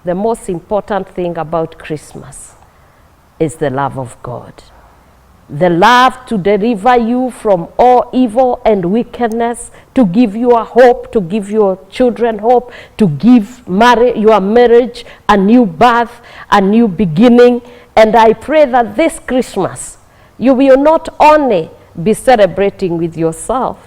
the most important thing about Christmas is the love of God. The love to deliver you from all evil and wickedness, to give you a hope, to give your children hope, to give your marriage a new birth, a new beginning. And I pray that this Christmas, you will not only be celebrating with yourself.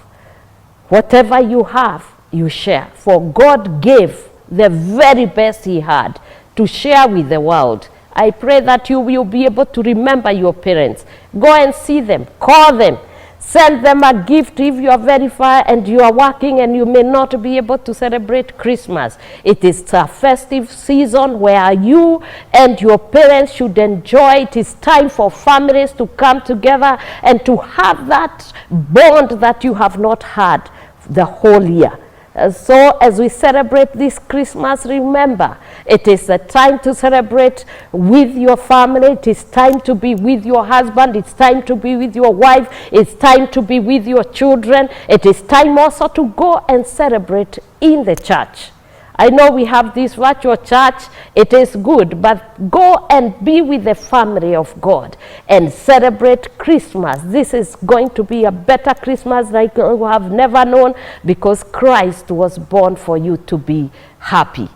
Whatever you have, you share. For God gave the very best he had to share with the world. I pray that you will be able to remember your parents. Go and see them, call them, send them a gift if you are very far and you are working and you may not be able to celebrate Christmas. It is a festive season where you and your parents should enjoy. It is time for families to come together and to have that bond that you have not had the whole year. So as we celebrate this Christmas, remember, it is a time to celebrate with your family. It is time to be with your husband. It's time to be with your wife. It's time to be with your children. It is time also to go and celebrate in the church. I know we have this virtual church. It is good, but go and be with the family of God and celebrate Christmas. This is going to be a better Christmas like you have never known, because Christ was born for you to be happy.